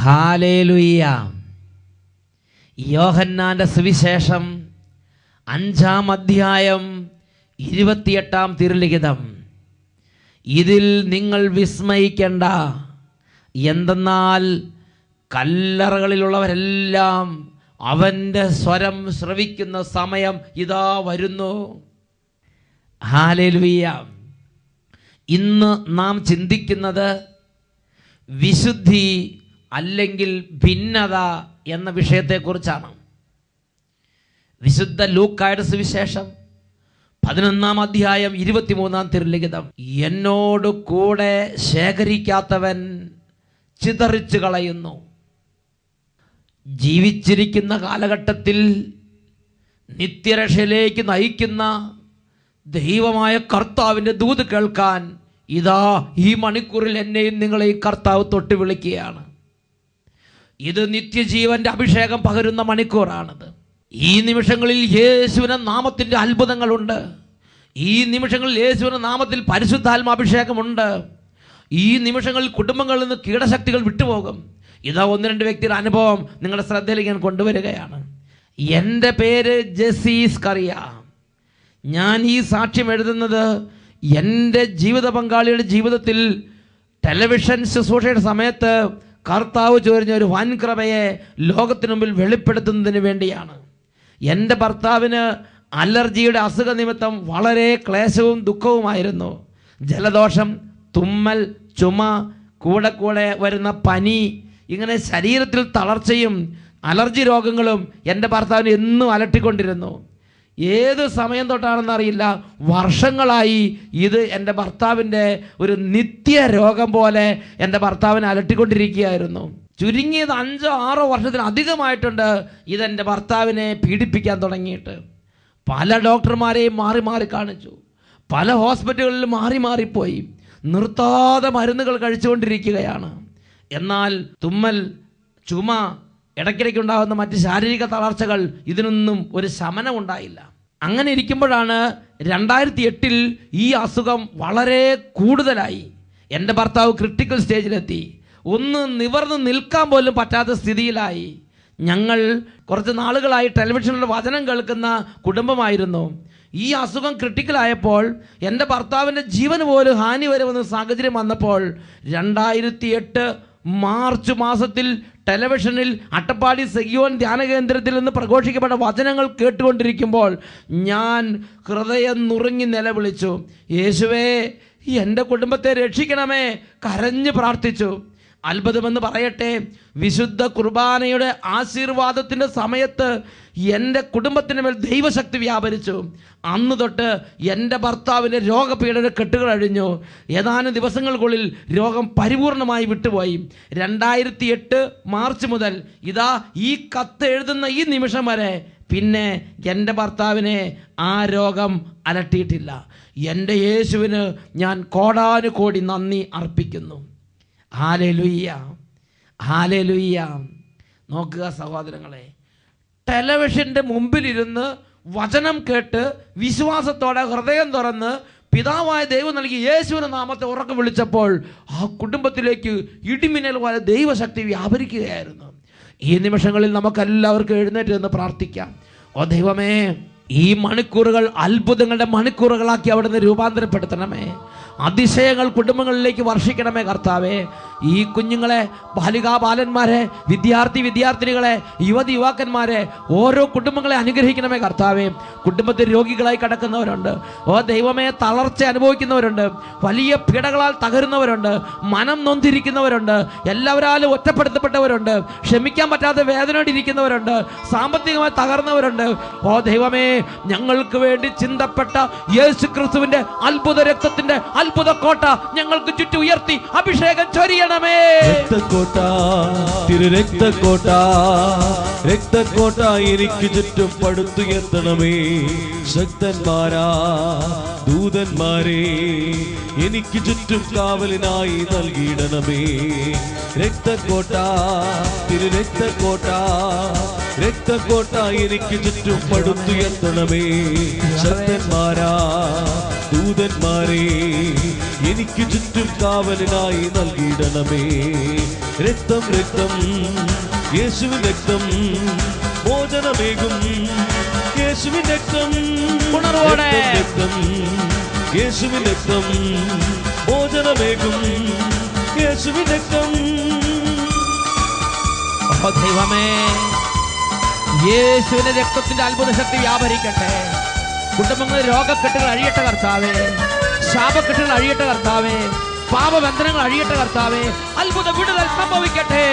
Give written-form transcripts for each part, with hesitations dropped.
Hallelujah. യോഹന്നാന്റെ സുവിശേഷം 5-ാം അധ്യായം 28-ാം തിരുലിഖിതം. ഇതിൽ നിങ്ങൾ വിസ്മയിക്കേണ്ട, എന്തെന്നാൽ കല്ലറകളിലുള്ളവരെല്ലാം അവൻ്റെ സ്വരം ശ്രവിക്കുന്ന സമയം ഇതാ വരുന്നു. ഹല്ലേലൂയ. ഇന്ന് നാം ചിന്തിക്കുന്നത് വിശുദ്ധി അല്ലെങ്കിൽ ഭിന്നത എന്ന വിഷയത്തെക്കുറിച്ചാണ്. വിശുദ്ധ ലൂക്കായുടെ സുവിശേഷം 11-ാം അധ്യായം 23-ാം തിരുലിഖിതം. എന്നോട് കൂടെ ശേഖരിക്കാത്തവൻ ചിതറിച്ചു കളയുന്നു. ജീവിച്ചിരിക്കുന്ന കാലഘട്ടത്തിൽ നിത്യരക്ഷയിലേക്ക് നയിക്കുന്ന ദൈവമായ കർത്താവിൻ്റെ ദൂത് കേൾക്കാൻ ഇതാ ഈ മണിക്കൂറിൽ എന്നെയും നിങ്ങളെയും കർത്താവ് തൊട്ട് വിളിക്കുകയാണ്. ഇത് നിത്യജീവന്റെ അഭിഷേകം പകരുന്ന മണിക്കൂറാണത്. ഈ നിമിഷങ്ങളിൽ യേശുവിന്റെ നാമത്തിൻ്റെ അത്ഭുതങ്ങളുണ്ട്. ഈ നിമിഷങ്ങളിൽ യേശുവിന്റെ നാമത്തിൽ പരിശുദ്ധാത്മാഭിഷേകമുണ്ട്. ഈ നിമിഷങ്ങളിൽ കുടുംബങ്ങളിൽ നിന്ന് കീടശക്തികൾ വിട്ടുപോകും. ഇതാ 1-2 വ്യക്തിയുടെ അനുഭവം നിങ്ങളുടെ ശ്രദ്ധയിലേക്ക് ഞാൻ കൊണ്ടുവരികയാണ്. എൻ്റെ പേര് ജെസ്സി സ്കറിയ. ഞാൻ ഈ സാക്ഷ്യം എഴുതുന്നത് എൻ്റെ ജീവിത പങ്കാളിയുടെ ജീവിതത്തിൽ ടെലിവിഷൻ ശുശ്രൂഷയുടെ സമയത്ത് കർത്താവ് ചൊരിഞ്ഞ ഒരു വൻ കൃപയെ ലോകത്തിനു മുമ്പിൽ വെളിപ്പെടുത്തുന്നതിന് വേണ്ടിയാണ്. എൻ്റെ ഭർത്താവിന് അലർജിയുടെ അസുഖ നിമിത്തം വളരെ ക്ലേശവും ദുഃഖവുമായിരുന്നു. ജലദോഷം, തുമ്മൽ, ചുമ, കൂടെ വരുന്ന പനി, ഇങ്ങനെ ശരീരത്തിൽ തളർച്ചയും അലർജി രോഗങ്ങളും എൻ്റെ ഭർത്താവിനെ എന്നും അലട്ടിക്കൊണ്ടിരുന്നു. ഏത് സമയം തൊട്ടാണെന്നറിയില്ല, വർഷങ്ങളായി ഇത് എൻ്റെ ഭർത്താവിൻ്റെ ഒരു നിത്യ രോഗം പോലെ എൻ്റെ ഭർത്താവിനെ അലട്ടിക്കൊണ്ടിരിക്കുകയായിരുന്നു. ചുരുങ്ങിയത് 5-6 വർഷത്തിലധികമായിട്ടുണ്ട് ഇതെൻ്റെ ഭർത്താവിനെ പീഡിപ്പിക്കാൻ തുടങ്ങിയിട്ട്. പല ഡോക്ടർമാരെയും മാറി മാറി കാണിച്ചു, പല ഹോസ്പിറ്റലുകളിൽ മാറിപ്പോയി, നിർത്താതെ മരുന്നുകൾ കഴിച്ചുകൊണ്ടിരിക്കുകയാണ്. എന്നാൽ തുമ്മൽ, ചുമ, ഇടയ്ക്കിടയ്ക്കുണ്ടാകുന്ന മറ്റ് ശാരീരിക തളർച്ചകൾ, ഇതിനൊന്നും ഒരു ശമനം ഉണ്ടായില്ല. അങ്ങനെ ഇരിക്കുമ്പോഴാണ് 2008 ഈ അസുഖം വളരെ കൂടുതലായി. എൻ്റെ ഭർത്താവ് ക്രിട്ടിക്കൽ സ്റ്റേജിലെത്തി. ഒന്ന് നിവർന്ന് നിൽക്കാൻ പോലും പറ്റാത്ത സ്ഥിതിയിലായി. ഞങ്ങൾ കുറച്ച് നാളുകളായി ടെലിവിഷനിൽ വചനം കേൾക്കുന്ന കുടുംബമായിരുന്നു. ഈ അസുഖം ക്രിട്ടിക്കലായപ്പോൾ എൻ്റെ ഭർത്താവിൻ്റെ ജീവന് പോലും ഹാനി വരുമെന്ന സാഹചര്യം വന്നപ്പോൾ 2008 മാർച്ച് മാസത്തിൽ ടെലിവിഷനിൽ അട്ടപ്പാടി സെഗിയോൻ ധ്യാന കേന്ദ്രത്തിൽ നിന്ന് പ്രഘോഷിക്കപ്പെട്ട വചനങ്ങൾ കേട്ടുകൊണ്ടിരിക്കുമ്പോൾ ഞാൻ ഹൃദയം നുറുങ്ങി നിലവിളിച്ചു, യേശുവേ എൻ്റെ കുടുംബത്തെ രക്ഷിക്കണമേ, കരഞ്ഞ് പ്രാർത്ഥിച്ചു. അത്ഭുതമെന്ന് പറയട്ടെ, വിശുദ്ധ കുർബാനയുടെ ആശീർവാദത്തിൻ്റെ സമയത്ത് എൻ്റെ കുടുംബത്തിന് മേൽ ദൈവശക്തി വ്യാപരിച്ചു. അന്ന് തൊട്ട് എൻ്റെ ഭർത്താവിൻ്റെ രോഗപീഠന കെട്ടുകൾ അഴിഞ്ഞു. ഏതാനും ദിവസങ്ങൾക്കുള്ളിൽ രോഗം പരിപൂർണമായി വിട്ടുപോയി. 2008 മാർച്ച് മുതൽ ഇതാ ഈ കത്ത് എഴുതുന്ന ഈ നിമിഷം വരെ പിന്നെ എൻ്റെ ഭർത്താവിനെ ആ രോഗം അലട്ടിയിട്ടില്ല. എൻ്റെ യേശുവിന് ഞാൻ കോടാനുകോടി നന്ദി അർപ്പിക്കുന്നു. Hallelujah, hallelujah. നോക്കുക സഹോദരങ്ങളെ, ടെലിവിഷൻ്റെ മുമ്പിലിരുന്ന് വചനം കേട്ട് വിശ്വാസത്തോടെ ഹൃദയം തുറന്ന് പിതാവായ ദൈവം നൽകി യേശുവിൻ്റെ നാമത്തെ ഉറക്കെ വിളിച്ചപ്പോൾ ആ കുടുംബത്തിലേക്ക് ഇടിമിന്നൽ പോലെ ദൈവശക്തി വ്യാപരിക്കുകയായിരുന്നു. ഈ നിമിഷങ്ങളിൽ നമുക്കെല്ലാവർക്കും എഴുന്നേറ്റ് നിന്ന് പ്രാർത്ഥിക്കാം. ഓ ദൈവമേ, ഈ മണിക്കൂറുകൾ അത്ഭുതങ്ങളുടെ മണിക്കൂറുകളാക്കി അവിടുന്ന് രൂപാന്തരപ്പെടുത്തണമേ. അതിശയങ്ങൾ കുടുംബങ്ങളിലേക്ക് വർഷിക്കണമേ കർത്താവേ. ഈ കുഞ്ഞുങ്ങളെ, ബാലികാബാലന്മാരെ, വിദ്യാർത്ഥിനികളെ, യുവാക്കന്മാരെ, ഓരോ കുടുംബങ്ങളെ അനുഗ്രഹിക്കണമേ കർത്താവേ. കുടുംബത്തിൽ രോഗികളായി കിടക്കുന്നവരുണ്ട്. ഓ ദൈവമേ, തളർച്ച അനുഭവിക്കുന്നവരുണ്ട്, വലിയ പീഡകളാൽ തകരുന്നവരുണ്ട്, മനം നൊന്തിരിക്കുന്നവരുണ്ട്, എല്ലാവരാലും ഒറ്റപ്പെടുത്തപ്പെട്ടവരുണ്ട്, ക്ഷമിക്കാൻ പറ്റാത്ത വേദനയോടിരിക്കുന്നവരുണ്ട്, സാമ്പത്തികമായി തകർന്നവരുണ്ട്. ഓ ദൈവമേ, ഞങ്ങൾക്ക് വേണ്ടി ചിന്തപ്പെട്ട യേശു ക്രിസ്തുവിന്റെ അത്ഭുത രക്തത്തിന്റെ അത്ഭുത കോട്ട ഞങ്ങൾക്ക് ചുറ്റും ഉയർത്തി അഭിഷേകം ചൊരിയണമേ. രക്തക്കോട്ട, രക്തക്കോട്ട, രക്തക്കോട്ട എനിക്ക് ചുറ്റും പടുത്തുയർത്തണമേ. ശക്തന്മാരാ ദൂതന്മാരെ എനിക്ക് ചുറ്റും കാവലിനായി നൽകിയിടണമേ. രക്തക്കോട്ട, രക്തക്കോട്ട, രക്തക്കോട്ട എനിക്ക് ചുറ്റും പടുത്തുയർത്തണമേ. ശക്തന്മാരാ ദൂതന്മാരെ എനിക്ക് ചുറ്റും കാവലിനായി നൽകിയിടണമേ. രക്തം രക്തം യേശുവിൻ രക്തം മോചനമേകും. യേശുവിൻ രക്തം ഉണർവോടെ. രക്തം യേശുവിൻ രക്തം മോചനമേകും. യേശുവിൻ രക്തം. ഓ ദൈവമേ, യേശുവിന്റെ രക്തത്തിന്റെ അത്ഭുത ശക്തി വ്യാപരിക്കട്ടെ. കുടുംബങ്ങളിൽ രോഗക്കെട്ടുകൾ അഴിയട്ടെ കർത്താവേ, ശാപക്കെട്ടുകൾ അഴിയട്ടെ കർത്താവേ, പാപബന്ധനങ്ങൾ അഴിയട്ടെ കർത്താവേ, അത്ഭുത വിടുതൽ സംഭവിക്കട്ടെ.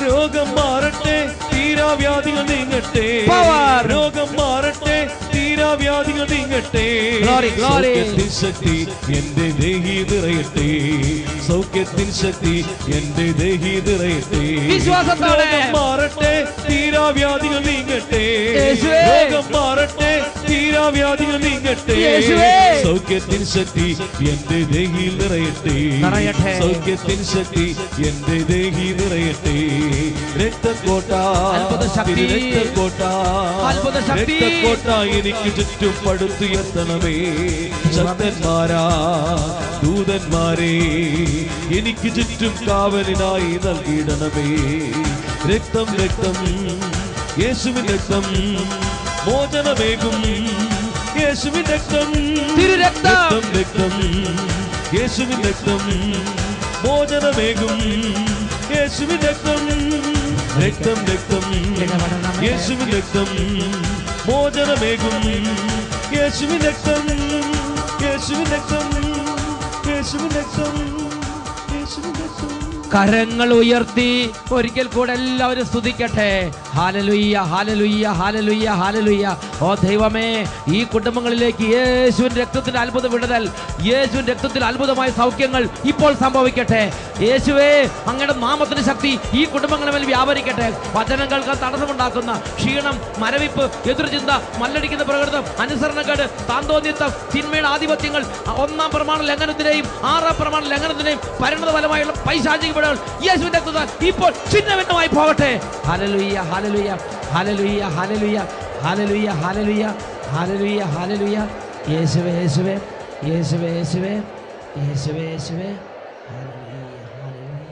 രോഗം മാറട്ടെ, തീരാവ്യാധികൾ നീങ്ങട്ടെ. രോഗം മാറട്ടെ, തീരാവ്യാധികൾ നീങ്ങട്ടെ. സൗഖ്യത്തിൻ ശക്തി എന്റെ ദേഹി നിറയട്ടെ. സൗഖ്യത്തിൻ ശക്തി എന്റെ ദേഹി നിറയട്ടെ. രോഗം മാറട്ടെ, തീരാവ്യാധികൾ നീങ്ങട്ടെ. രോഗം മാറട്ടെ, തീരാവ്യാധികൾ നീങ്ങട്ടെ. സൗഖ്യത്തിൻ ശക്തി എന്റെ ദേഹിയിൽ നിറയട്ടെ. സൗഖ്യത്തിൻ ശക്തി എന്റെ ദേഹി നിറയട്ടെ. രക്തക്കോട്ട രക്തക്കോട്ട രക്തക്കോട്ട എനിക്ക് ചുറ്റും പടുത്തുയർത്തണമേ. ശക്തന്മാരാ ദൂതന്മാരെ എനിക്ക് ചുറ്റും കാവലിനായി നൽകിയിടണമേ. രക്തം രക്തം യേശുവിൻ രക്തം മോചനമേകും. യേശുവിൻ രക്തം രക്തം രക്തം യേശുവിൻ രക്തം മോചനമേകും. യേശുവിൻ രക്തം രക്തം രക്തം യേശുവിൻ രക്തം മോചനമേകും. യേശുവിൻ രക്തം യേശുവിൻ രക്തം യേശുവിൻ രക്തം യേശുവിൻ രക്തം. കരങ്ങൾ ഉയർത്തി ഒരിക്കൽ കൂടെ എല്ലാവരും സ്തുതിക്കട്ടെ. Hallelujah hallelujah hallelujah hallelujah. ഓ ദൈവമേ, ഈ കുടുംബങ്ങളിലേക്ക് യേശുവിന്റെ രക്തത്തിന്റെ അത്ഭുത വിടുതൽ, യേശുവിന്റെ രക്തത്തിൽ അത്ഭുതമായ സൗഖ്യങ്ങൾ ഇപ്പോൾ സംഭവിക്കട്ടെ. യേശുവേ, അങ്ങയുടെ നാമത്തിന്റെ ശക്തി ഈ കുടുംബങ്ങളുടെ മേൽ വ്യാപരിക്കട്ടെ. വചനം കേൾക്കാൻ തടസ്സമുണ്ടാക്കുന്ന ക്ഷീണം, മരവിപ്പ്, എതിർചിന്ത, മല്ലടിക്കുന്ന പ്രകൃതം, അനുസരണക്കേട്, താന്തോന്യത്വം, തിന്മയുടെ ആധിപത്യങ്ങൾ, 1-ാം പ്രമാണ ലംഘനത്തിനെയും 6-ാം പ്രമാണ ലംഘനത്തിനെയും പരിണത ഫലമായുള്ള പൈശാചിക യേശുവിന്റെ രക്തത്താൽ ഇപ്പോൾ ചിഹ്നഭിന്നമായി പോകട്ടെ. Hallelujah hallelujah hallelujah hallelujah hallelujah hallelujah hallelujah hallelujah. യേശുവേ യേശുവേ യേശുവേ യേശുവേ യേശുവേ യേശുവേ ഹല്ലേലൂയ ഹല്ലേലൂയ.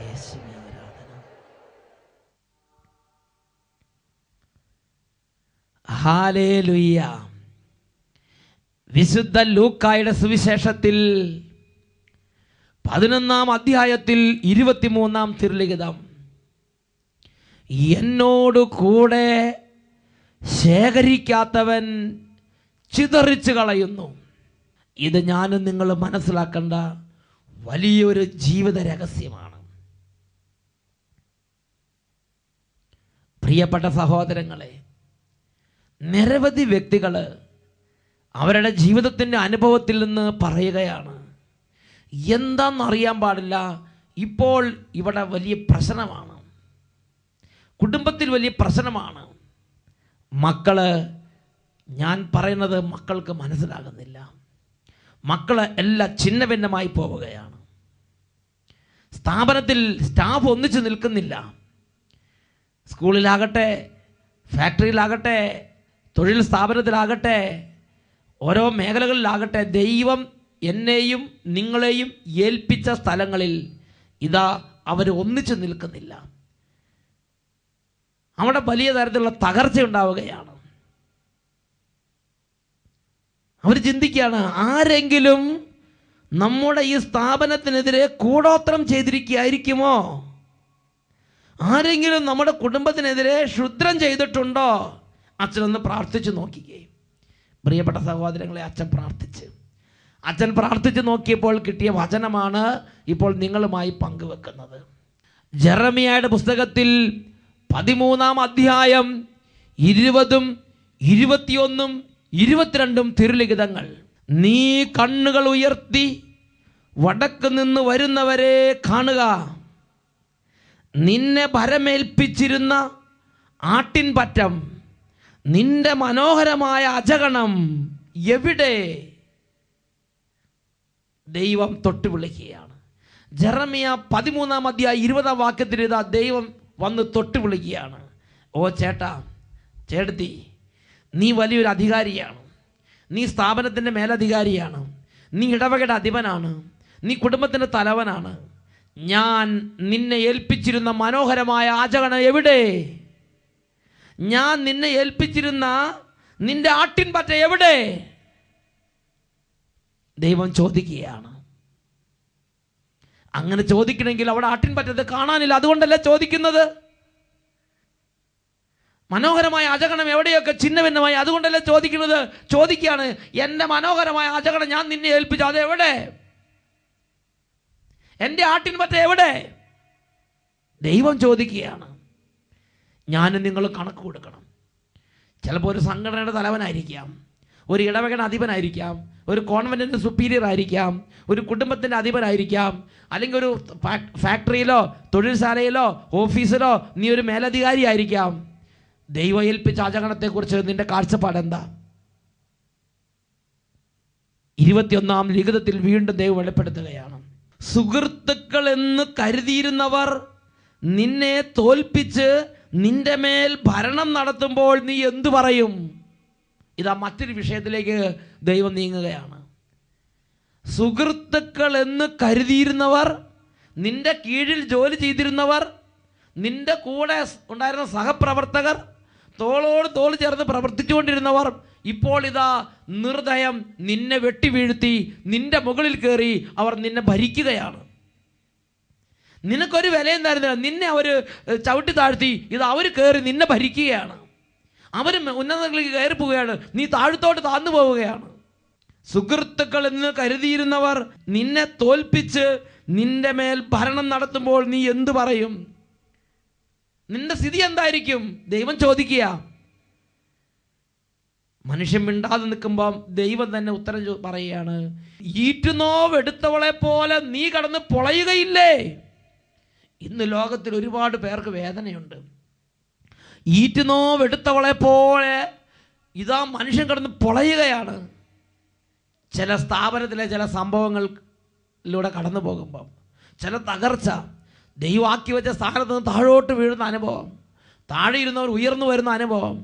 യേശുവേ ആരാധന. ഹല്ലേലൂയ. വിശുദ്ധ ലൂക്കായുടെ സുവിശേഷത്തിൽ 11-ാം അധ്യായത്തിൽ 23-ാം തിരുലിഖിതം, എന്നോട് കൂടെ ശേഖരിക്കാത്തവൻ ചിതറിച്ചു കളയുന്നു. ഇത് ഞാനും നിങ്ങൾ മനസ്സിലാക്കേണ്ട വലിയൊരു ജീവിത രഹസ്യമാണ്. പ്രിയപ്പെട്ട സഹോദരങ്ങളെ, നിരവധി വ്യക്തികൾ അവരുടെ ജീവിതത്തിൻ്റെ അനുഭവത്തിൽ നിന്ന് പറയുകയാണ്, എന്താണെന്നറിയാൻ പാടില്ല, ഇപ്പോൾ ഇവിടെ വലിയ പ്രശ്നമാണ്, കുടുംബത്തിൽ വലിയ പ്രശ്നമാണ്. മക്കള്, ഞാൻ പറയുന്നത് മക്കൾക്ക് മനസ്സിലാകുന്നില്ല. മക്കൾ എല്ലാം ഛിന്ന ഭിന്നമായി പോവുകയാണ്. സ്ഥാപനത്തിൽ സ്റ്റാഫ് ഒന്നിച്ചു നിൽക്കുന്നില്ല. സ്കൂളിലാകട്ടെ, ഫാക്ടറിയിലാകട്ടെ, തൊഴിൽ സ്ഥാപനത്തിലാകട്ടെ, ഓരോ മേഖലകളിലാകട്ടെ, ദൈവം എന്നെയും നിങ്ങളെയും ഏൽപ്പിച്ച സ്ഥലങ്ങളിൽ ഇതാ അവർ ഒന്നിച്ചു നിൽക്കുന്നില്ല. അവിടെ വലിയ തരത്തിലുള്ള തകർച്ച ഉണ്ടാവുകയാണ്. അവർ ചിന്തിക്കുകയാണ്, ആരെങ്കിലും നമ്മുടെ ഈ സ്ഥാപനത്തിനെതിരെ കൂടോത്രം ചെയ്തിരിക്കുകയായിരിക്കുമോ? ആരെങ്കിലും നമ്മുടെ കുടുംബത്തിനെതിരെ ക്ഷുദ്രം ചെയ്തിട്ടുണ്ടോ? അച്ഛനൊന്ന് പ്രാർത്ഥിച്ചു നോക്കിക്കേ. പ്രിയപ്പെട്ട സഹോദരങ്ങളെ, അച്ഛൻ പ്രാർത്ഥിച്ചു നോക്കിയപ്പോൾ കിട്ടിയ വചനമാണ് ഇപ്പോൾ നിങ്ങളുമായി പങ്കുവെക്കുന്നത്. ജെറമിയായുടെ പുസ്തകത്തിൽ 13-ാം അധ്യായം 20, 21, 22 തിരുലിഖിതങ്ങൾ. നീ കണ്ണുകൾ ഉയർത്തി വടക്ക് നിന്ന് വരുന്നവരെ കാണുക. നിന്നെ ഭരമേൽപ്പിച്ചിരുന്ന ആട്ടിൻപറ്റം, നിന്റെ മനോഹരമായ അജഗണം എവിടെ? ദൈവം തൊട്ട് വിളിക്കുകയാണ്. ജെറമിയ 13-ാം അധ്യായം 20-ാം വാക്യത്തിൽ ഇതാ ദൈവം വന്ന് തൊട്ട് വിളിക്കുകയാണ്. ഓ ചേട്ടാ, ചേട്ടത്തി, നീ വലിയൊരു അധികാരിയാണ്, നീ സ്ഥാപനത്തിൻ്റെ മേലധികാരിയാണ്, നീ ഇടവകയുടെ അധിപനാണ്, നീ കുടുംബത്തിൻ്റെ തലവനാണ്. ഞാൻ നിന്നെ ഏൽപ്പിച്ചിരുന്ന മനോഹരമായ ആചരണം എവിടെ? ഞാൻ നിന്നെ ഏൽപ്പിച്ചിരുന്ന നിന്റെ ആട്ടിൻപറ്റ എവിടെ? ദൈവം ചോദിക്കുകയാണ്. അങ്ങനെ ചോദിക്കണമെങ്കിൽ അവിടെ ആട്ടിൻപറ്റത് കാണാനില്ല, അതുകൊണ്ടല്ല ചോദിക്കുന്നത്. മനോഹരമായ ആചരണം എവിടെയൊക്കെ ഛിന്നഭിന്നമായി, അതുകൊണ്ടല്ല ചോദിക്കുന്നത്. ചോദിക്കുകയാണ്, എൻ്റെ മനോഹരമായ ആചരണം ഞാൻ നിന്നെ ഏൽപ്പിച്ചു, അതെവിടെ? എൻ്റെ ആട്ടിൻപറ്റ എവിടെ? ദൈവം ചോദിക്കുകയാണ്. ഞാനും നിങ്ങൾ കണക്ക് കൊടുക്കണം. ചിലപ്പോൾ ഒരു സംഘടനയുടെ തലവനായിരിക്കാം, ഒരു ഇടവകയുടെ അധിപനായിരിക്കാം, ഒരു കോൺവെന്റിൻ്റെ സുപ്പീരിയർ ആയിരിക്കാം, ഒരു കുടുംബത്തിൻ്റെ അധിപനായിരിക്കാം, അല്ലെങ്കിൽ ഒരു ഫാക്ടറിയിലോ തൊഴിൽശാലയിലോ ഓഫീസിലോ നീ ഒരു മേലധികാരി ആയിരിക്കാം. ദൈവം ഏൽപ്പിച്ച ആചരണത്തെക്കുറിച്ച് നിന്റെ കാഴ്ചപ്പാട് എന്താ? 21-ാം ലിഖിതത്തിൽ വീണ്ടും ദൈവം വെളിപ്പെടുത്തുകയാണ്. സുഹൃത്തുക്കൾ എന്ന് കരുതിയിരുന്നവർ നിന്നെ തോൽപ്പിച്ച് നിന്റെ മേൽ ഭരണം നടത്തുമ്പോൾ നീ എന്തു പറയും? ഇതാ മറ്റൊരു വിഷയത്തിലേക്ക് ദൈവം നീങ്ങുകയാണ്. സുഹൃത്തുക്കൾ എന്ന് കരുതിയിരുന്നവർ, നിന്റെ കീഴിൽ ജോലി ചെയ്തിരുന്നവർ, നിന്റെ കൂടെ ഉണ്ടായിരുന്ന സഹപ്രവർത്തകർ, തോളോട് തോൾ ചേർന്ന് പ്രവർത്തിച്ചുകൊണ്ടിരുന്നവർ, ഇപ്പോൾ ഇതാ നിർദയം നിന്നെ വെട്ടി വീഴ്ത്തി നിന്റെ മുകളിൽ കയറി അവർ നിന്നെ ഭരിക്കുകയാണ്. നിനക്കൊരു വിലയും തരുന്നില്ല, നിന്നെ അവർ ചവിട്ടി താഴ്ത്തി ഇത് അവർ കയറി നിന്നെ ഭരിക്കുകയാണ്. അവർ ഉന്നതങ്ങളിലേക്ക് കയറി പോവുകയാണ്, നീ താഴത്തോട്ട് താഴ്ന്നു പോവുകയാണ്. സുഹൃത്തുക്കൾ എന്ന് കരുതിയിരുന്നവർ നിന്നെ തോൽപ്പിച്ച് നിന്റെ മേൽ ഭരണം നടത്തുമ്പോൾ നീ എന്തു പറയും? നിന്റെ സ്ഥിതി എന്തായിരിക്കും? ദൈവം ചോദിക്കുക. മനുഷ്യൻ മിണ്ടാതെ നിൽക്കുമ്പം ദൈവം തന്നെ ഉത്തരം പറയുകയാണ്. ഈറ്റുനോവെടുത്തവളെ പോലെ നീ കടന്ന് പൊളയുകയില്ലേ? ഇന്ന് ലോകത്തിൽ ഒരുപാട് പേർക്ക് വേദനയുണ്ട്. ഈറ്റുനോവെടുത്തവളെ പോലെ ഇതാ മനുഷ്യൻ കടന്ന് പൊളയുകയാണ്. ചില സ്ഥാപനത്തിലെ ചില സംഭവങ്ങളിലൂടെ കടന്നു പോകുമ്പം ചില തകർച്ച, ദൈവമാക്കി വെച്ച സ്ഥാനത്ത് നിന്ന് താഴോട്ട് വീഴുന്ന അനുഭവം, താഴെ ഇരുന്നവർ ഉയർന്നു വരുന്ന അനുഭവം,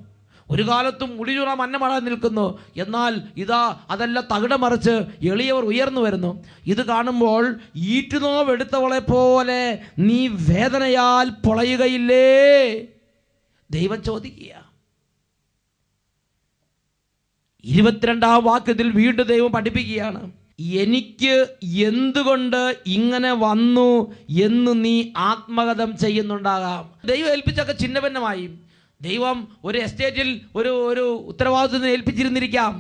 ഒരു കാലത്തും മുടിചുറ മന്നമടാൻ നിൽക്കുന്നു, എന്നാൽ ഇതാ അതെല്ലാം തകിട മറിച്ച് എളിയവർ ഉയർന്നു വരുന്നു. ഇത് കാണുമ്പോൾ ഈറ്റുനോവെടുത്തവളെ പോലെ നീ വേദനയാൽ പൊളയുകയില്ലേ? ദൈവം ചോദിക്കുക. 22-ാം വാക്യത്തിൽ വീണ്ടും ദൈവം പഠിപ്പിക്കുകയാണ്. എനിക്ക് എന്തുകൊണ്ട് ഇങ്ങനെ വന്നു എന്ന് നീ ആത്മകഥം ചെയ്യുന്നുണ്ടാകാം. ദൈവം ഏൽപ്പിച്ചൊക്കെ ഛിന്നഭിന്നമായി. ദൈവം ഒരു എസ്റ്റേറ്റിൽ ഒരു ഉത്തരവാദിത്വം ഏൽപ്പിച്ചിരുന്നിരിക്കാം,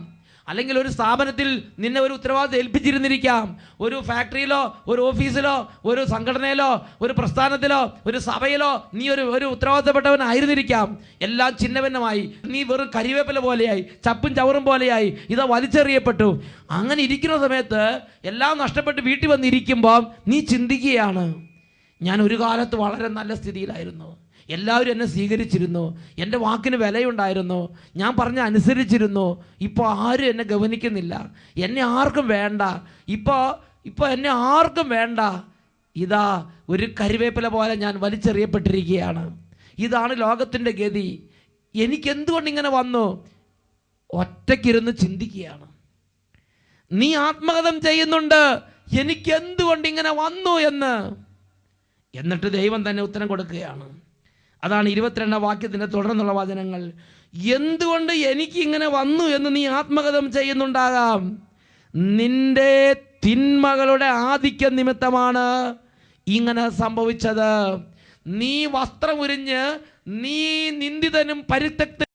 അല്ലെങ്കിൽ ഒരു സ്ഥാപനത്തിൽ നിന്നെ ഒരു ഉത്തരവാദിത്വം ഏൽപ്പിച്ചിരുന്നിരിക്കാം, ഒരു ഫാക്ടറിയിലോ ഒരു ഓഫീസിലോ ഒരു സംഘടനയിലോ ഒരു പ്രസ്ഥാനത്തിലോ ഒരു സഭയിലോ നീ ഒരു ഉത്തരവാദിത്തപ്പെട്ടവനായിരുന്നിരിക്കാം. എല്ലാം ഛിന്നഭിന്നമായി. നീ വെറും കരിവേപ്പില പോലെയായി, ചപ്പും ചവറും പോലെയായി, ഇത് വലിച്ചെറിയപ്പെട്ടു. അങ്ങനെ ഇരിക്കുന്ന സമയത്ത് എല്ലാം നഷ്ടപ്പെട്ട് വീട്ടിൽ വന്നിരിക്കുമ്പോൾ നീ ചിന്തിക്കുകയാണ്, ഞാൻ ഒരു കാലത്ത് വളരെ നല്ല സ്ഥിതിയിലായിരുന്നു, എല്ലാവരും എന്നെ സ്വീകരിച്ചിരുന്നു, എൻ്റെ വാക്കിന് വിലയുണ്ടായിരുന്നു, ഞാൻ പറഞ്ഞ അനുസരിച്ചിരുന്നു, ഇപ്പോൾ ആരും എന്നെ ഗവനിക്കുന്നില്ല, എന്നെ ആർക്കും വേണ്ട, ഇപ്പോൾ എന്നെ ആർക്കും വേണ്ട. ഇതാ ഒരു കരിവേപ്പില പോലെ ഞാൻ വലിച്ചെറിയപ്പെട്ടിരിക്കുകയാണ്. ഇതാണ് ലോകത്തിൻ്റെ ഗതി. എനിക്കെന്തുകൊണ്ടിങ്ങനെ വന്നു? ഒറ്റയ്ക്കിരുന്ന് ചിന്തിക്കുകയാണ്. നീ ആത്മകഥം ചെയ്യുന്നുണ്ട്, എനിക്കെന്തുകൊണ്ടിങ്ങനെ വന്നു എന്ന്. എന്നിട്ട് ദൈവം തന്നെ ഉത്തരം കൊടുക്കുകയാണ്. അതാണ് 22-ാം വാക്യത്തിൻ്റെ തുടർന്നുള്ള വചനങ്ങൾ. എന്തുകൊണ്ട് എനിക്കിങ്ങനെ വന്നു എന്ന് നീ ആത്മകഥം ചെയ്യുന്നുണ്ടാകാം. നിന്റെ തിന്മകളുടെ ആധിക്യം നിമിത്തമാണ് ഇങ്ങനെ സംഭവിച്ചത്. നീ വസ്ത്രമുരിഞ്ഞ് നീ നിന്ദിതനും പരിത്യക്ത